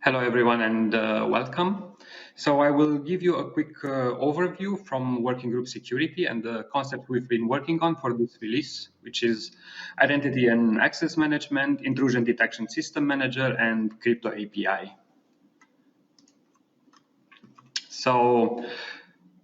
Hello everyone and welcome. So I will give you a quick overview from Working Group Security and the concept we've been working on for this release, which is Identity and Access Management, Intrusion Detection System Manager, and Crypto API. So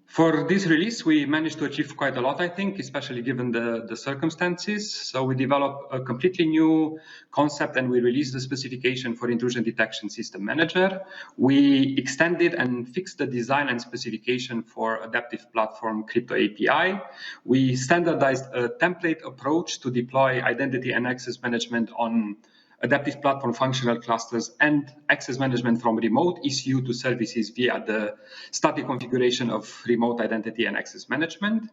for this release, we managed to achieve quite a lot, I think, especially given the circumstances. So we developed a completely new concept and we released the specification for Intrusion Detection System Manager. We extended and fixed the design and specification for adaptive platform Crypto API. We standardized a template approach to deploy identity and access management on adaptive platform functional clusters and access management from remote ECU to services via the static configuration of remote identity and access management.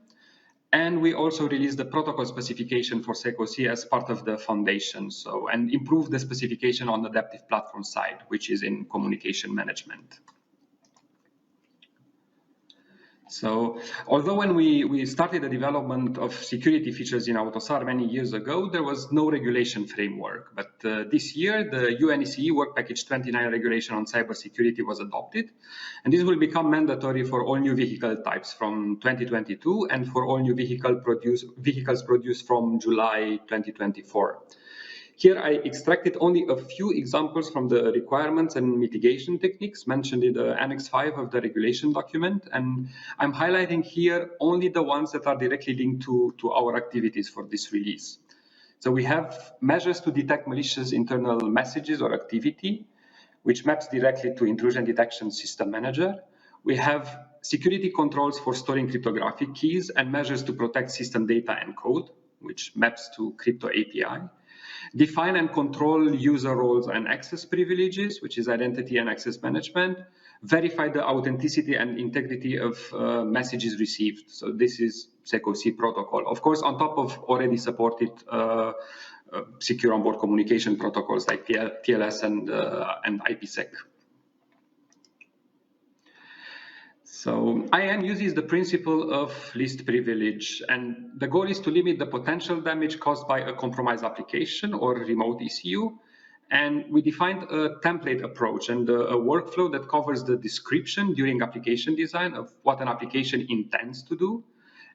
And we also released the protocol specification for SecOC as part of the foundation, and improved the specification on the adaptive platform side, which is in communication management. So although when we started the development of security features in AUTOSAR many years ago, there was no regulation framework. But this year, the UNECE Work Package 29 regulation on cybersecurity was adopted. And this will become mandatory for all new vehicle types from 2022 and for all new vehicles produced from July 2024. Here I extracted only a few examples from the requirements and mitigation techniques mentioned in the Annex 5 of the regulation document, and I'm highlighting here only the ones that are directly linked to our activities for this release. So we have measures to detect malicious internal messages or activity, which maps directly to Intrusion Detection System Manager. We have security controls for storing cryptographic keys and measures to protect system data and code, which maps to Crypto API. Define and control user roles and access privileges, which is identity and access management. Verify the authenticity and integrity of messages received. So this is SecOC protocol. Of course, on top of already supported secure onboard communication protocols like TLS and IPsec. So IAM uses the principle of least privilege, and the goal is to limit the potential damage caused by a compromised application or remote ECU. And we defined a template approach and a workflow that covers the description during application design of what an application intends to do,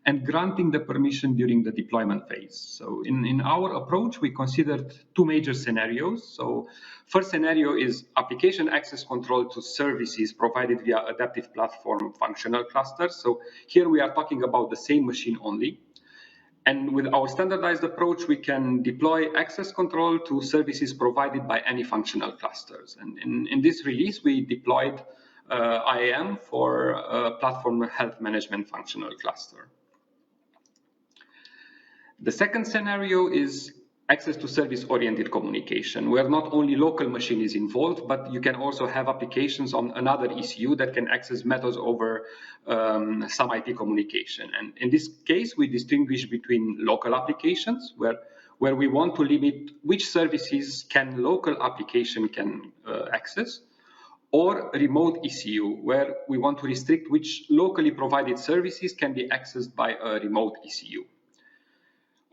and granting the permission during the deployment phase. So in our approach, we considered two major scenarios. So first scenario is application access control to services provided via adaptive platform functional clusters. So here we are talking about the same machine only. And with our standardized approach, we can deploy access control to services provided by any functional clusters. And in this release, we deployed IAM for platform health management functional cluster. The second scenario is access to service-oriented communication, where not only local machine is involved, but you can also have applications on another ECU that can access methods over some IP communication. And in this case, we distinguish between local applications, where we want to limit which services local application can access, or remote ECU, where we want to restrict which locally provided services can be accessed by a remote ECU.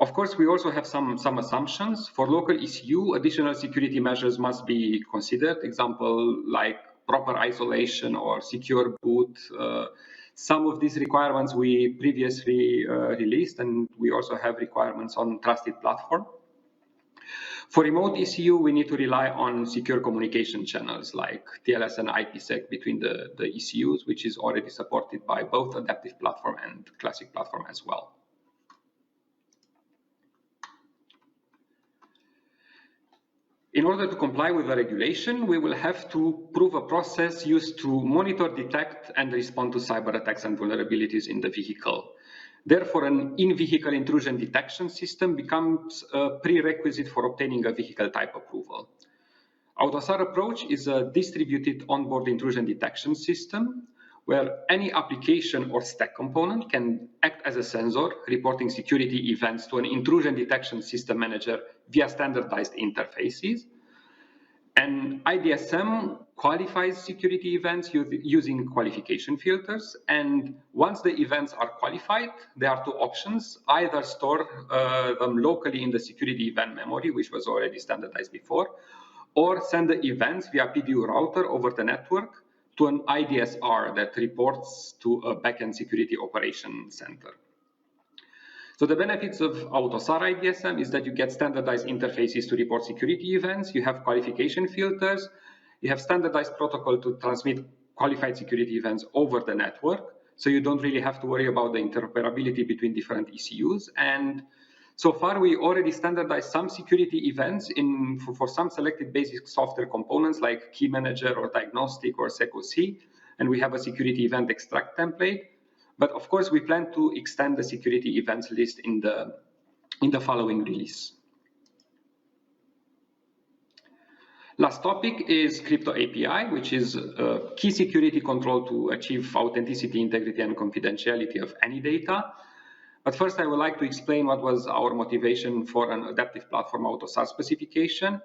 Of course, we also have some assumptions. For local ECU, additional security measures must be considered, example like proper isolation or secure boot. Some of these requirements we previously released, and we also have requirements on trusted platform. For remote ECU, we need to rely on secure communication channels like TLS and IPsec between the ECUs, which is already supported by both adaptive platform and classic platform as well. In order to comply with the regulation, we will have to prove a process used to monitor, detect, and respond to cyber attacks and vulnerabilities in the vehicle. Therefore, an in-vehicle intrusion detection system becomes a prerequisite for obtaining a vehicle type approval. AUTOSAR approach is a distributed onboard intrusion detection system where any application or stack component can act as a sensor, reporting security events to an intrusion detection system manager via standardized interfaces. And IDSM qualifies security events using qualification filters. And once the events are qualified, there are two options: either store them locally in the security event memory, which was already standardized before, or send the events via PDU router over the network to an IDSR that reports to a backend security operation center. So the benefits of AUTOSAR IDSM is that you get standardized interfaces to report security events, you have qualification filters, you have standardized protocol to transmit qualified security events over the network, so you don't really have to worry about the interoperability between different ECUs. And so far, we already standardized some security events for some selected basic software components like Key Manager or Diagnostic or SecOC, and we have a security event extract template. But of course, we plan to extend the security events list in the following release. Last topic is Crypto API, which is a key security control to achieve authenticity, integrity, and confidentiality of any data. But first, I would like to explain what was our motivation for an adaptive platform AUTOSAR specification.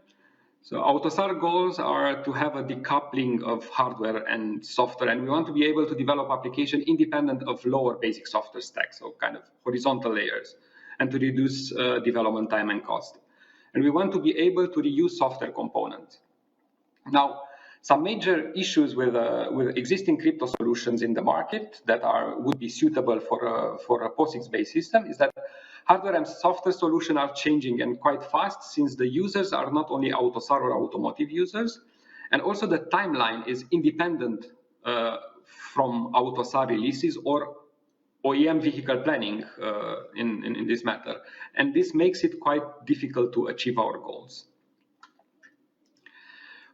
So AUTOSAR goals are to have a decoupling of hardware and software, and we want to be able to develop application independent of lower basic software stacks, so kind of horizontal layers, and to reduce development time and cost. And we want to be able to reuse software components. Now, some major issues with existing crypto solutions in the market that would be suitable for a POSIX-based system is that hardware and software solutions are changing and quite fast, since the users are not only AUTOSAR or automotive users, and also the timeline is independent from AUTOSAR releases or OEM vehicle planning in this matter. And this makes it quite difficult to achieve our goals.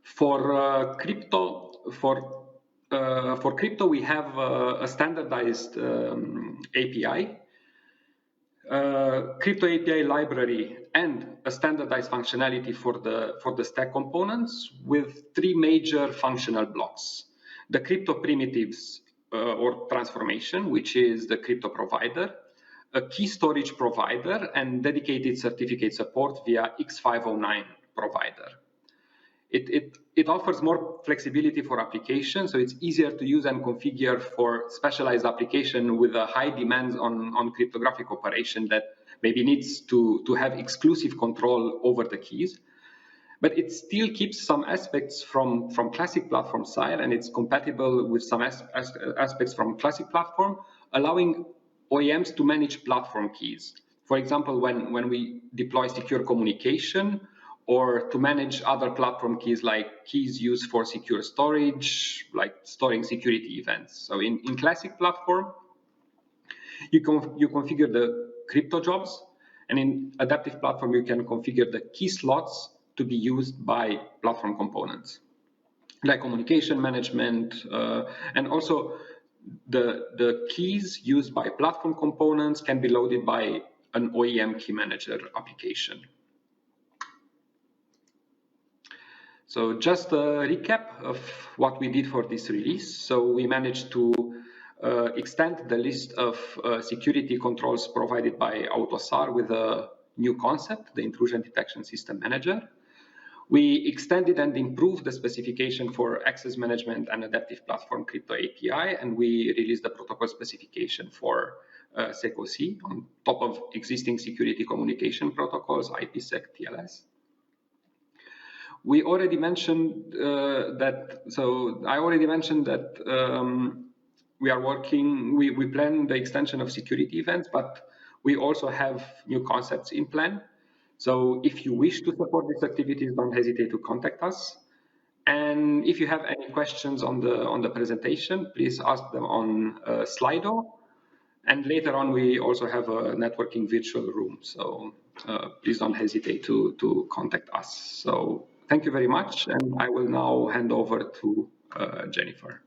For crypto, we have a standardized API, crypto API library, and a standardized functionality for the stack components with three major functional blocks: the crypto primitives or transformation, which is the crypto provider, a key storage provider, and dedicated certificate support via X509 provider. It offers more flexibility for applications, so it's easier to use and configure for specialized application with a high demands on cryptographic operation that maybe needs to have exclusive control over the keys. But it still keeps some aspects from classic platform side, and it's compatible with some aspects from classic platform, allowing OEMs to manage platform keys. For example, when we deploy secure communication, or to manage other platform keys like keys used for secure storage, like storing security events. So in classic platform, you configure the crypto jobs, and in adaptive platform, you can configure the key slots to be used by platform components, like communication management, and also the keys used by platform components can be loaded by an OEM key manager application. So just a recap of what we did for this release. So we managed to extend the list of security controls provided by AUTOSAR with a new concept, the Intrusion Detection System Manager. We extended and improved the specification for access management and adaptive platform crypto API, and we released the protocol specification for SecOC on top of existing security communication protocols, IPsec, TLS. We already mentioned I already mentioned that we plan the extension of security events, but we also have new concepts in plan. So if you wish to support these activities, don't hesitate to contact us. And if you have any questions on the presentation, please ask them on Slido. And later on, we also have a networking virtual room. So please don't hesitate to contact us. So thank you very much. And I will now hand over to Jennifer.